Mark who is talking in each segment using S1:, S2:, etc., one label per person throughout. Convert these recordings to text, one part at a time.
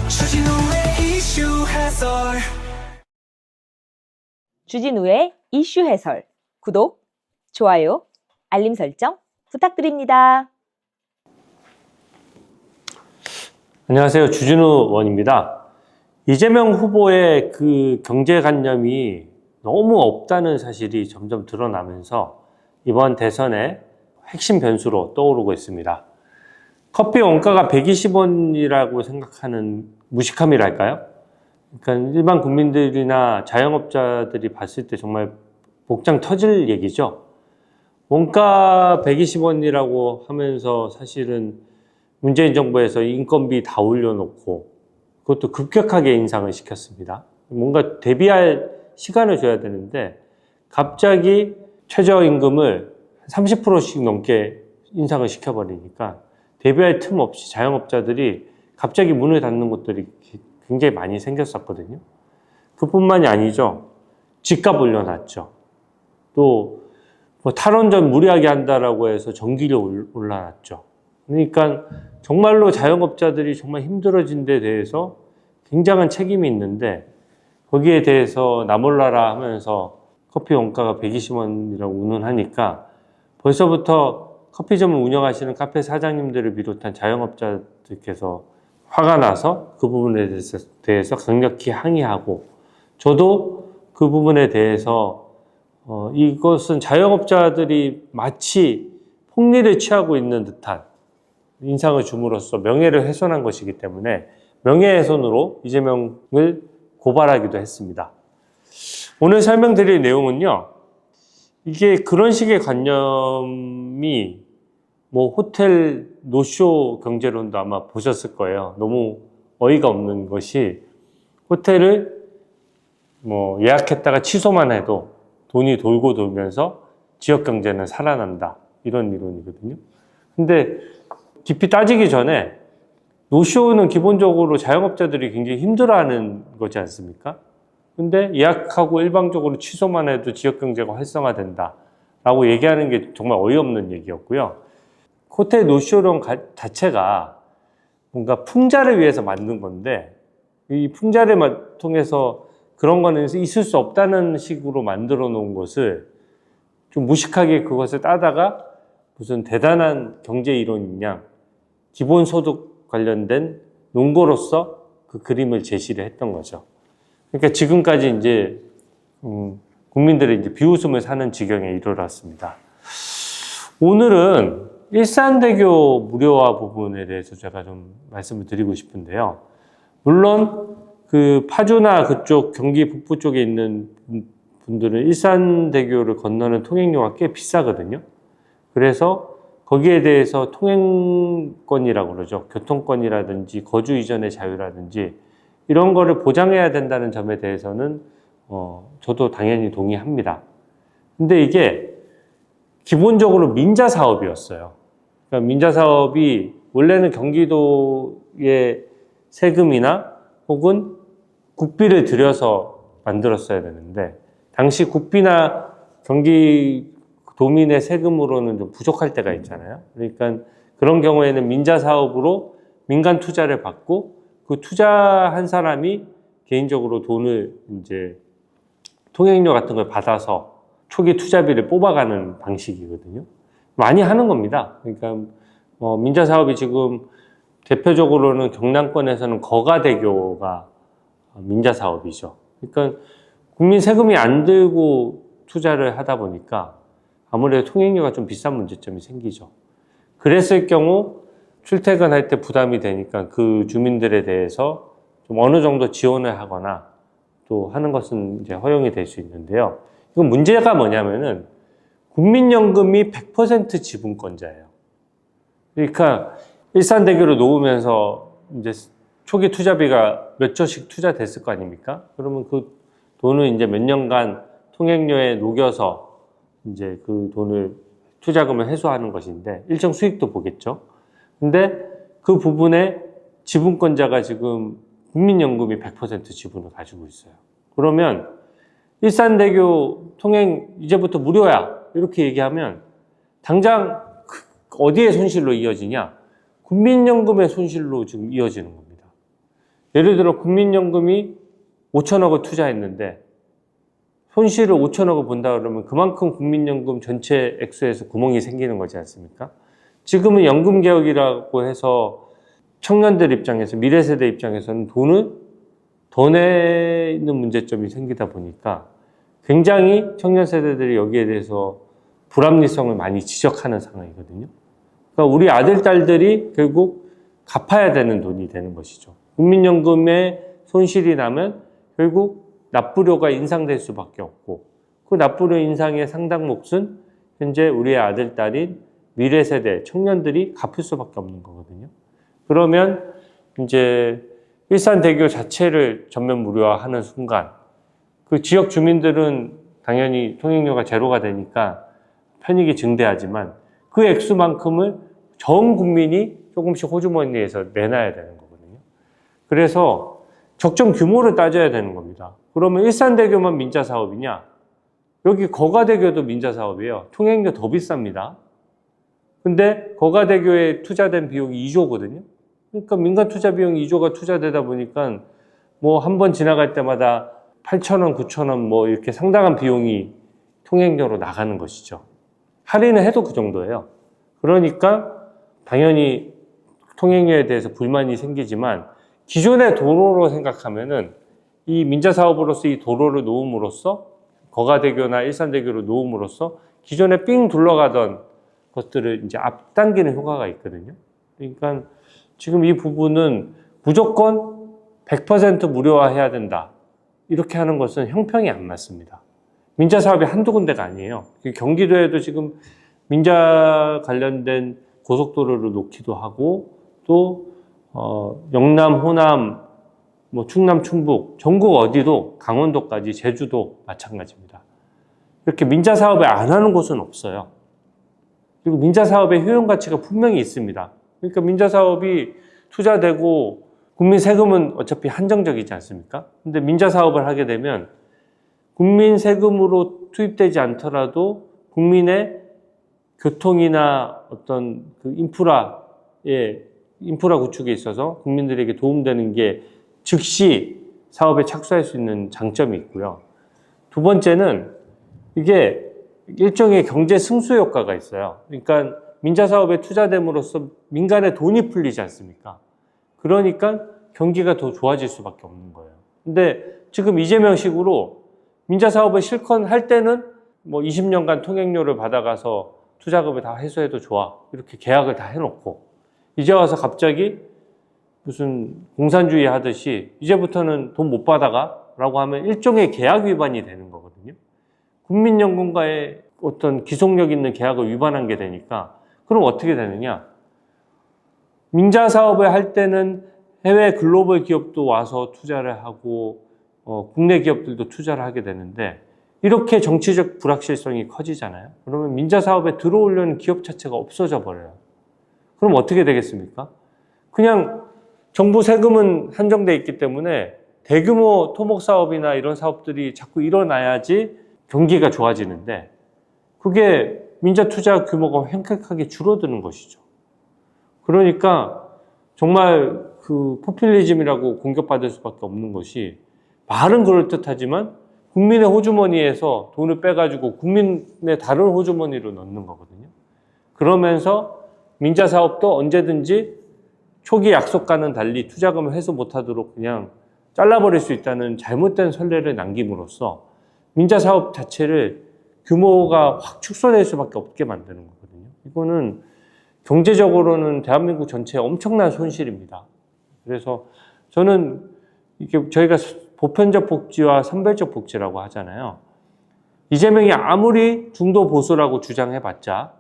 S1: 주진우의 이슈 해설.
S2: 주진우의 이슈 해설. 구독, 좋아요, 알림 설정 부탁드립니다.
S3: 안녕하세요. 주진우 원입니다. 이재명 후보의 그 경제관념이 너무 없다는 사실이 점점 드러나면서 이번 대선의 핵심 변수로 떠오르고 있습니다. 커피 원가가 120원이라고 생각하는 무식함이랄까요? 그러니까 일반 국민들이나 자영업자들이 봤을 때 정말 복장 터질 얘기죠. 원가 120원이라고 하면서 사실은 문재인 정부에서 인건비 다 올려놓고 그것도 급격하게 인상을 시켰습니다. 뭔가 대비할 시간을 줘야 되는데 갑자기 최저임금을 30%씩 넘게 인상을 시켜버리니까 대비할 틈 없이 자영업자들이 갑자기 문을 닫는 곳들이 굉장히 많이 생겼었거든요. 그뿐만이 아니죠. 집값 올려놨죠. 또 뭐 탈원전 무리하게 한다라고 해서 전기료 올라놨죠. 그러니까 정말로 자영업자들이 정말 힘들어진 데 대해서 굉장한 책임이 있는데 거기에 대해서 나 몰라라 하면서 커피 원가가 120원이라고 운운하니까 벌써부터 커피점을 운영하시는 카페 사장님들을 비롯한 자영업자들께서 화가 나서 그 부분에 대해서 강력히 항의하고 저도 그 부분에 대해서 이것은 자영업자들이 마치 폭리를 취하고 있는 듯한 인상을 줌으로써 명예를 훼손한 것이기 때문에 명예훼손으로 이재명을 고발하기도 했습니다. 오늘 설명드릴 내용은요. 이게 그런 식의 관념이 뭐 호텔 노쇼 경제론도 아마 보셨을 거예요. 너무 어이가 없는 것이 호텔을 뭐 예약했다가 취소만 해도 돈이 돌고 돌면서 지역 경제는 살아난다. 이런 이론이거든요. 근데 깊이 따지기 전에 노쇼는 기본적으로 자영업자들이 굉장히 힘들어하는 거지 않습니까? 근데 예약하고 일방적으로 취소만 해도 지역 경제가 활성화된다 라고 얘기하는 게 정말 어이없는 얘기였고요. 호텔 노쇼론 자체가 뭔가 풍자를 위해서 만든 건데 이 풍자를 통해서 그런 거는 있을 수 없다는 식으로 만들어 놓은 것을 좀 무식하게 그것을 따다가 무슨 대단한 경제 이론이냐 기본소득 관련된 논거로서 그 그림을 제시를 했던 거죠. 그러니까 지금까지 이제 국민들의 이제 비웃음을 사는 지경에 이르렀습니다. 오늘은 일산대교 무료화 부분에 대해서 제가 좀 말씀을 드리고 싶은데요. 물론 그 파주나 그쪽 경기 북부 쪽에 있는 분들은 일산대교를 건너는 통행료가 꽤 비싸거든요. 그래서 거기에 대해서 통행권이라고 그러죠. 교통권이라든지 거주 이전의 자유라든지 이런 거를 보장해야 된다는 점에 대해서는 저도 당연히 동의합니다. 근데 이게 기본적으로 민자 사업이었어요. 그러니까 민자 사업이 원래는 경기도의 세금이나 혹은 국비를 들여서 만들었어야 되는데 당시 국비나 경기도민의 세금으로는 좀 부족할 때가 있잖아요. 그러니까 그런 경우에는 민자 사업으로 민간 투자를 받고 그 투자한 사람이 개인적으로 돈을 이제 통행료 같은 걸 받아서 초기 투자비를 뽑아가는 방식이거든요. 많이 하는 겁니다. 그러니까 민자 사업이 지금 대표적으로는 경남권에서는 거가대교가 민자 사업이죠. 그러니까 국민 세금이 안 들고 투자를 하다 보니까 아무래도 통행료가 좀 비싼 문제점이 생기죠. 그랬을 경우 출퇴근할 때 부담이 되니까 그 주민들에 대해서 좀 어느 정도 지원을 하거나 또 하는 것은 이제 허용이 될 수 있는데요. 이건 문제가 뭐냐면은 국민연금이 100% 지분권자예요. 그러니까 일산대교를 놓으면서 이제 초기 투자비가 몇 조씩 투자됐을 거 아닙니까? 그러면 그 돈을 이제 몇 년간 통행료에 녹여서 이제 그 돈을 투자금을 회수하는 것인데 일정 수익도 보겠죠. 근데 그 부분에 지분권자가 지금 국민연금이 100% 지분을 가지고 있어요. 그러면 일산대교 통행 이제부터 무료야 이렇게 얘기하면 당장 어디에 손실로 이어지냐? 국민연금의 손실로 지금 이어지는 겁니다. 예를 들어 국민연금이 5천억을 투자했는데 손실을 5천억을 본다 그러면 그만큼 국민연금 전체 액수에서 구멍이 생기는 거지 않습니까? 지금은 연금개혁이라고 해서 청년들 입장에서, 미래세대 입장에서는 돈을 더 내는 문제점이 생기다 보니까 굉장히 청년 세대들이 여기에 대해서 불합리성을 많이 지적하는 상황이거든요. 그러니까 우리 아들, 딸들이 결국 갚아야 되는 돈이 되는 것이죠. 국민연금에 손실이 나면 결국 납부료가 인상될 수밖에 없고, 그 납부료 인상의 상당 몫은 현재 우리의 아들, 딸인 미래 세대, 청년들이 갚을 수밖에 없는 거거든요. 그러면 이제 일산대교 자체를 전면 무료화하는 순간, 그 지역 주민들은 당연히 통행료가 제로가 되니까 편익이 증대하지만 그 액수만큼을 전 국민이 조금씩 호주머니에서 내놔야 되는 거거든요. 그래서 적정 규모를 따져야 되는 겁니다. 그러면 일산대교만 민자 사업이냐? 여기 거가대교도 민자 사업이에요. 통행료 더 비쌉니다. 근데 거가대교에 투자된 비용이 2조거든요. 그러니까 민간 투자 비용이 2조가 투자되다 보니까 뭐 한 번 지나갈 때마다 8,000원, 9,000원 뭐 이렇게 상당한 비용이 통행료로 나가는 것이죠. 할인을 해도 그 정도예요. 그러니까 당연히 통행료에 대해서 불만이 생기지만 기존의 도로로 생각하면은 이 민자 사업으로서 이 도로를 놓음으로써 거가대교나 일산대교를 놓음으로써 기존에 삥 둘러가던 것들을 이제 앞당기는 효과가 있거든요. 그러니까 지금 이 부분은 무조건 100% 무료화해야 된다. 이렇게 하는 것은 형평이 안 맞습니다. 민자 사업이 한두 군데가 아니에요. 경기도에도 지금 민자 관련된 고속도로를 놓기도 하고 또 영남, 호남, 뭐 충남, 충북, 전국 어디도 강원도까지 제주도 마찬가지입니다. 이렇게 민자 사업을 안 하는 곳은 없어요. 그리고 민자 사업의 효용 가치가 분명히 있습니다. 그러니까 민자 사업이 투자되고 국민 세금은 어차피 한정적이지 않습니까? 근데 민자 사업을 하게 되면 국민 세금으로 투입되지 않더라도 국민의 교통이나 어떤 그 인프라 구축에 있어서 국민들에게 도움되는 게 즉시 사업에 착수할 수 있는 장점이 있고요. 두 번째는 이게 일종의 경제 승수 효과가 있어요. 그러니까 민자 사업에 투자됨으로써 민간에 돈이 풀리지 않습니까? 그러니까 경기가 더 좋아질 수밖에 없는 거예요. 근데 지금 이재명식으로 민자 사업을 실컷 할 때는 뭐 20년간 통행료를 받아가서 투자금을 다 회수해도 좋아. 이렇게 계약을 다 해놓고 이제 와서 갑자기 무슨 공산주의 하듯이 이제부터는 돈 못 받아가? 라고 하면 일종의 계약 위반이 되는 거거든요. 국민연금과의 어떤 기속력 있는 계약을 위반한 게 되니까 그럼 어떻게 되느냐? 민자 사업을 할 때는 해외 글로벌 기업도 와서 투자를 하고 국내 기업들도 투자를 하게 되는데 이렇게 정치적 불확실성이 커지잖아요. 그러면 민자 사업에 들어오려는 기업 자체가 없어져 버려요. 그럼 어떻게 되겠습니까? 그냥 정부 세금은 한정돼 있기 때문에 대규모 토목 사업이나 이런 사업들이 자꾸 일어나야지 경기가 좋아지는데 그게 민자 투자 규모가 획획하게 줄어드는 것이죠. 그러니까 정말 그 포퓰리즘이라고 공격받을 수밖에 없는 것이 말은 그럴듯하지만 국민의 호주머니에서 돈을 빼가지고 국민의 다른 호주머니로 넣는 거거든요. 그러면서 민자 사업도 언제든지 초기 약속과는 달리 투자금을 회수 못하도록 그냥 잘라버릴 수 있다는 잘못된 선례를 남김으로써 민자 사업 자체를 규모가 확 축소될 수밖에 없게 만드는 거거든요. 이거는 경제적으로는 대한민국 전체에 엄청난 손실입니다. 그래서 저는 이게 저희가 보편적 복지와 선별적 복지라고 하잖아요. 이재명이 아무리 중도 보수라고 주장해봤자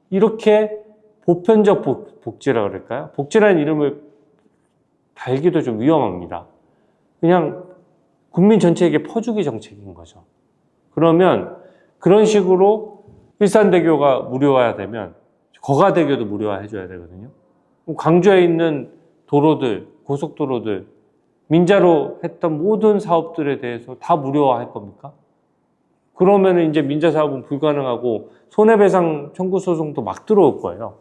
S3: 이렇게 보편적 복지라 그럴까요? 복지라는 이름을 달기도 좀 위험합니다. 그냥 국민 전체에게 퍼주기 정책인 거죠. 그러면 그런 식으로 일산대교가 무료화되면 거가대교도 무료화해줘야 되거든요. 광주에 있는 도로들, 고속도로들, 민자로 했던 모든 사업들에 대해서 다 무료화할 겁니까? 그러면 이제 민자 사업은 불가능하고 손해배상 청구 소송도 막 들어올 거예요.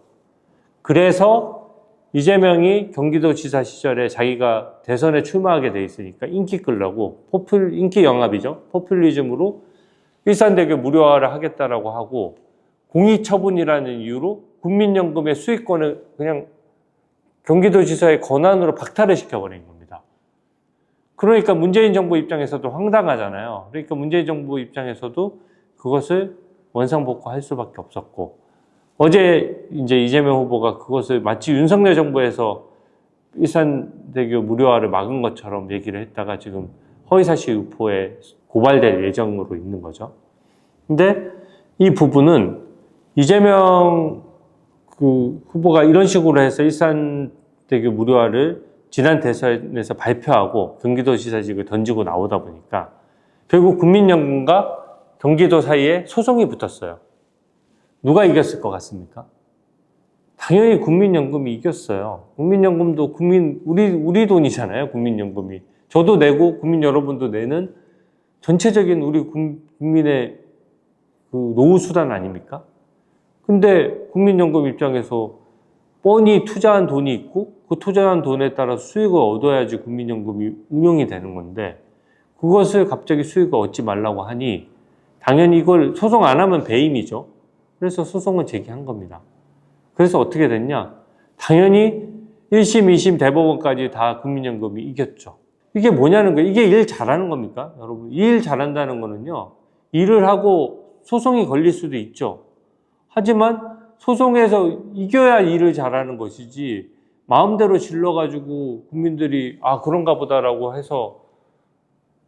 S3: 그래서 이재명이 경기도지사 시절에 자기가 대선에 출마하게 돼 있으니까 인기 끌려고 인기 영합이죠. 포퓰리즘으로 일산대교 무료화를 하겠다라고 하고 공익처분이라는 이유로 국민연금의 수익권을 그냥 경기도지사의 권한으로 박탈을 시켜버린 겁니다. 그러니까 문재인 정부 입장에서도 황당하잖아요. 그러니까 문재인 정부 입장에서도 그것을 원상복구할 수밖에 없었고, 어제 이제 이재명 후보가 그것을 마치 윤석열 정부에서 일산대교 무료화를 막은 것처럼 얘기를 했다가 지금 허위사실 유포에 고발될 예정으로 있는 거죠. 근데 이 부분은 이재명 후보가 이런 식으로 해서 일산대교 무료화를 지난 대선에서 발표하고 경기도지사직을 던지고 나오다 보니까 결국 국민연금과 경기도 사이에 소송이 붙었어요. 누가 이겼을 것 같습니까? 당연히 국민연금이 이겼어요. 국민연금도 우리 돈이잖아요, 국민연금이. 저도 내고 국민 여러분도 내는 전체적인 우리 국민의 그 노후수단 아닙니까? 근데 국민연금 입장에서 뻔히 투자한 돈이 있고 그 투자한 돈에 따라서 수익을 얻어야지 국민연금이 운영이 되는 건데, 그것을 갑자기 수익을 얻지 말라고 하니 당연히 이걸 소송 안 하면 배임이죠. 그래서 소송을 제기한 겁니다. 그래서 어떻게 됐냐? 당연히 1심, 2심, 대법원까지 다 국민연금이 이겼죠. 이게 뭐냐는 거예요. 이게 일 잘하는 겁니까? 여러분, 일 잘한다는 거는요, 일을 하고 소송이 걸릴 수도 있죠. 하지만 소송에서 이겨야 일을 잘하는 것이지, 마음대로 질러가지고 국민들이 그런가 보다라고 해서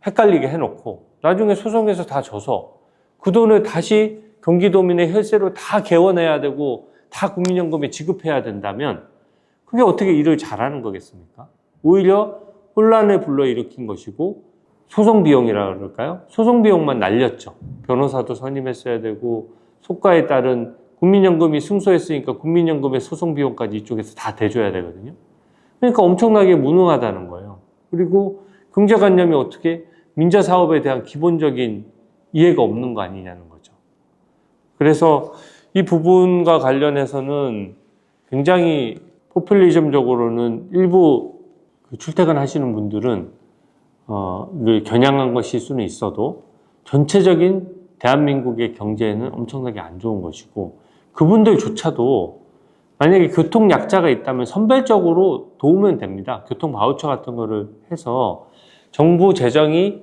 S3: 헷갈리게 해놓고 나중에 소송에서 다 져서 그 돈을 다시 경기도민의 혈세로 다 개원해야 되고 다 국민연금에 지급해야 된다면 그게 어떻게 일을 잘하는 거겠습니까? 오히려 혼란을 불러일으킨 것이고, 소송 비용이라 그럴까요? 소송 비용만 날렸죠. 변호사도 선임했어야 되고, 속가에 따른 국민연금이 승소했으니까 국민연금의 소송 비용까지 이쪽에서 다 대줘야 되거든요. 그러니까 엄청나게 무능하다는 거예요. 그리고 경제관념이 어떻게 민자사업에 대한 기본적인 이해가 없는 거 아니냐는 거죠. 그래서 이 부분과 관련해서는 굉장히 포퓰리즘적으로는 일부 출퇴근하시는 분들은 겨냥한 것일 수는 있어도 전체적인 대한민국의 경제에는 엄청나게 안 좋은 것이고, 그분들조차도 만약에 교통약자가 있다면 선별적으로 도우면 됩니다. 교통바우처 같은 거를 해서 정부 재정이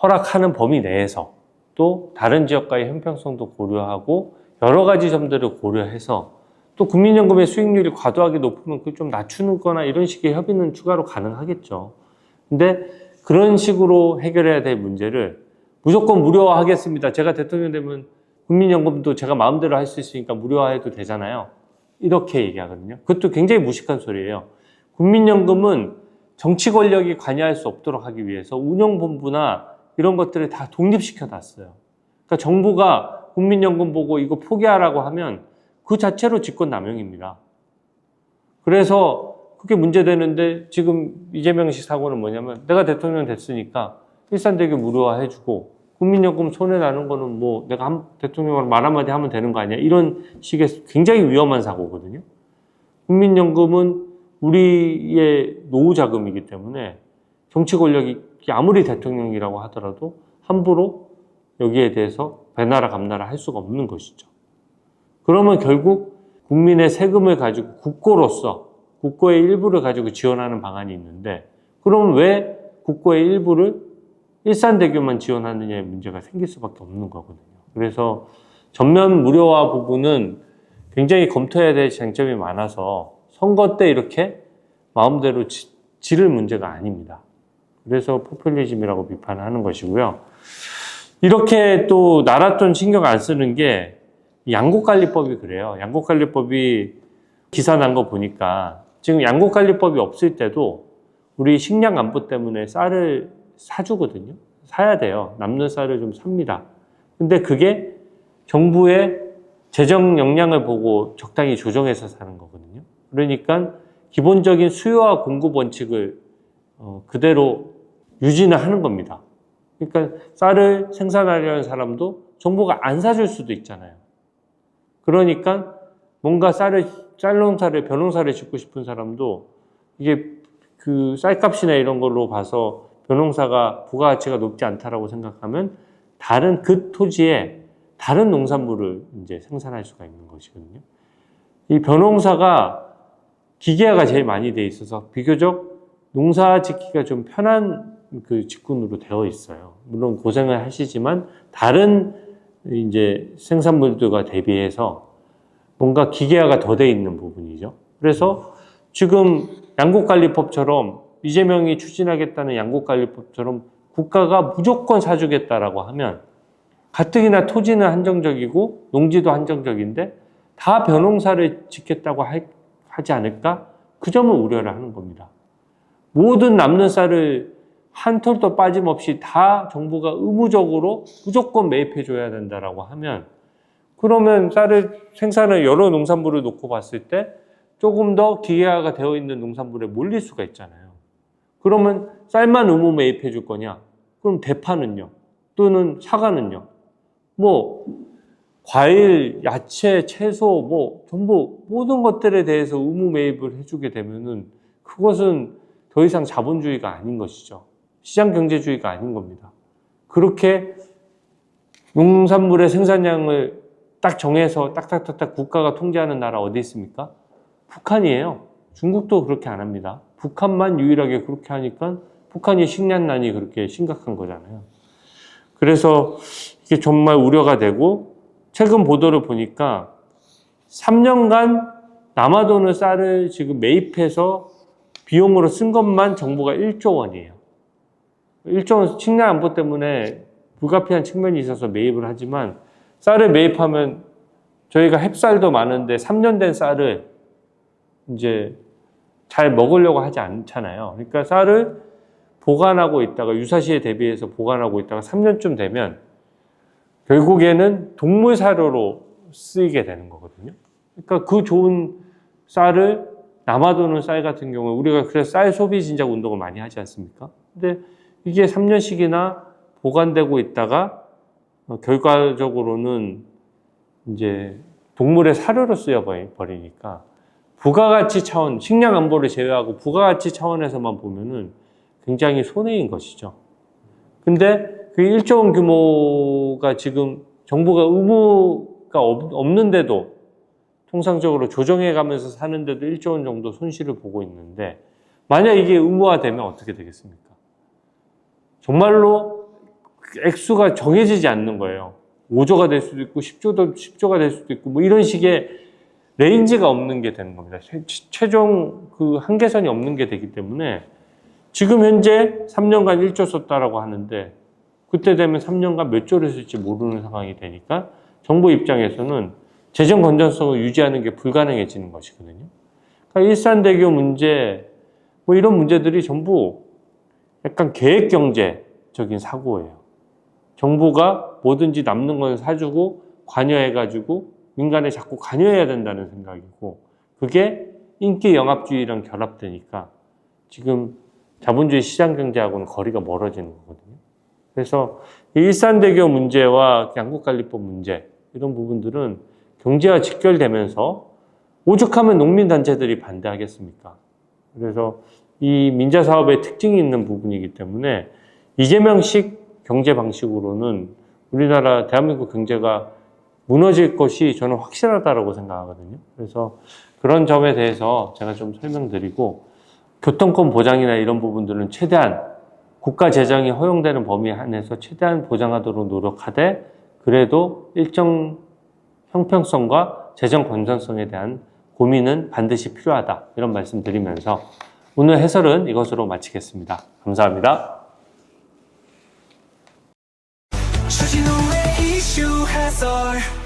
S3: 허락하는 범위 내에서 또 다른 지역과의 형평성도 고려하고 여러 가지 점들을 고려해서, 또 국민연금의 수익률이 과도하게 높으면 그걸 좀 낮추는 거나 이런 식의 협의는 추가로 가능하겠죠. 근데 그런 식으로 해결해야 될 문제를 무조건 무료화하겠습니다. 제가 대통령 되면 국민연금도 제가 마음대로 할 수 있으니까 무료화해도 되잖아요. 이렇게 얘기하거든요. 그것도 굉장히 무식한 소리예요. 국민연금은 정치 권력이 관여할 수 없도록 하기 위해서 운영본부나 이런 것들을 다 독립시켜 놨어요. 그러니까 정부가 국민연금 보고 이거 포기하라고 하면 그 자체로 직권남용입니다. 그래서 그게 문제되는데, 지금 이재명 씨 사고는 뭐냐면, 내가 대통령 됐으니까 일산대교 무료화 해주고 국민연금 손해나는 거는 뭐 내가 대통령으로 말 한마디 하면 되는 거 아니야, 이런 식의 굉장히 위험한 사고거든요. 국민연금은 우리의 노후자금이기 때문에 정치 권력이 아무리 대통령이라고 하더라도 함부로 여기에 대해서 배나라 감나라 할 수가 없는 것이죠. 그러면 결국 국민의 세금을 가지고 국고로서 국고의 일부를 가지고 지원하는 방안이 있는데, 그럼 왜 국고의 일부를 일산대교만 지원하느냐의 문제가 생길 수밖에 없는 거거든요. 그래서 전면 무료화 부분은 굉장히 검토해야 될 쟁점이 많아서 선거 때 이렇게 마음대로 지를 문제가 아닙니다. 그래서 포퓰리즘이라고 비판하는 것이고요. 이렇게 또 나라 돈 신경 안 쓰는 게 양곡관리법이 그래요. 양곡관리법이 기사 난 거 보니까 지금 양곡관리법이 없을 때도 우리 식량 안보 때문에 쌀을 사주거든요. 사야 돼요. 남는 쌀을 좀 삽니다. 근데 그게 정부의 재정 역량을 보고 적당히 조정해서 사는 거거든요. 그러니까 기본적인 수요와 공급 원칙을 그대로 유지는 하는 겁니다. 그러니까 쌀을 생산하려는 사람도 정부가 안 사줄 수도 있잖아요. 그러니까 뭔가 쌀을 쌀 농사를, 벼농사를 짓고 싶은 사람도 이게 그 쌀값이나 이런 걸로 봐서 벼농사가 부가가치가 높지 않다라고 생각하면 다른 그 토지에 다른 농산물을 이제 생산할 수가 있는 것이거든요. 이 벼농사가 기계화가 제일 많이 돼 있어서 비교적 농사 짓기가 좀 편한 그 직군으로 되어 있어요. 물론 고생을 하시지만 다른 이제 생산물들과 대비해서 뭔가 기계화가 더 돼 있는 부분이죠. 그래서 지금 양곡관리법처럼 이재명이 추진하겠다는 양곡관리법처럼 국가가 무조건 사주겠다라고 하면 가뜩이나 토지는 한정적이고 농지도 한정적인데 다 벼농사를 짓겠다고 하지 않을까? 그 점을 우려를 하는 겁니다. 모든 남는 쌀을 한 톨도 빠짐없이 다 정부가 의무적으로 무조건 매입해줘야 된다라고 하면 그러면 쌀을 생산을 여러 농산물을 놓고 봤을 때 조금 더 기계화가 되어 있는 농산물에 몰릴 수가 있잖아요. 그러면 쌀만 의무 매입해 줄 거냐? 그럼 대파는요? 또는 사과는요? 뭐 과일, 야채, 채소 뭐 전부 모든 것들에 대해서 의무 매입을 해주게 되면은 그것은 더 이상 자본주의가 아닌 것이죠. 시장 경제주의가 아닌 겁니다. 그렇게 농산물의 생산량을 딱 정해서 딱딱딱딱 국가가 통제하는 나라 어디 있습니까? 북한이에요. 중국도 그렇게 안 합니다. 북한만 유일하게 그렇게 하니까 북한이 식량난이 그렇게 심각한 거잖아요. 그래서 이게 정말 우려가 되고 최근 보도를 보니까 3년간 남아도는 쌀을 지금 매입해서 비용으로 쓴 것만 정부가 1조 원이에요. 1조 원 식량 안보 때문에 불가피한 측면이 있어서 매입을 하지만 쌀을 매입하면 저희가 햅쌀도 많은데 3년 된 쌀을 이제 잘 먹으려고 하지 않잖아요. 그러니까 쌀을 보관하고 있다가 유사시에 대비해서 보관하고 있다가 3년쯤 되면 결국에는 동물 사료로 쓰이게 되는 거거든요. 그러니까 그 좋은 쌀을 남아도는 쌀 같은 경우에 우리가 그래서 쌀 소비 진작 운동을 많이 하지 않습니까? 근데 이게 3년씩이나 보관되고 있다가 결과적으로는 이제 동물의 사료로 쓰여 버리니까 부가가치 차원, 식량 안보를 제외하고 부가가치 차원에서만 보면은 굉장히 손해인 것이죠. 근데 그 1조 원 규모가 지금 정부가 의무가 없는데도 통상적으로 조정해 가면서 사는데도 1조 원 정도 손실을 보고 있는데 만약 이게 의무화되면 어떻게 되겠습니까? 정말로 액수가 정해지지 않는 거예요. 5조가 될 수도 있고 10조가 될 수도 있고 뭐 이런 식의 레인지가 없는 게 되는 겁니다. 최종 그 한계선이 없는 게 되기 때문에 지금 현재 3년간 1조 썼다라고 하는데 그때 되면 3년간 몇 조를 쓸지 모르는 상황이 되니까 정부 입장에서는 재정 건전성을 유지하는 게 불가능해지는 것이거든요. 그러니까 일산대교 문제 뭐 이런 문제들이 전부 약간 계획경제적인 사고예요. 정부가 뭐든지 남는 건 사주고 관여해가지고 민간에 자꾸 관여해야 된다는 생각이고 그게 인기 영합주의랑 결합되니까 지금 자본주의 시장경제하고는 거리가 멀어지는 거거든요. 그래서 일산대교 문제와 양곡관리법 문제 이런 부분들은 경제와 직결되면서 오죽하면 농민단체들이 반대하겠습니까? 그래서 이 민자사업의 특징이 있는 부분이기 때문에 이재명식 경제 방식으로는 우리나라 대한민국 경제가 무너질 것이 저는 확실하다고 생각하거든요. 그래서 그런 점에 대해서 제가 좀 설명드리고 교통권 보장이나 이런 부분들은 최대한 국가 재정이 허용되는 범위 안에서 최대한 보장하도록 노력하되 그래도 일정 형평성과 재정 건전성에 대한 고민은 반드시 필요하다 이런 말씀 드리면서 오늘 해설은 이것으로 마치겠습니다. 감사합니다.
S1: 주진우의 이슈 해설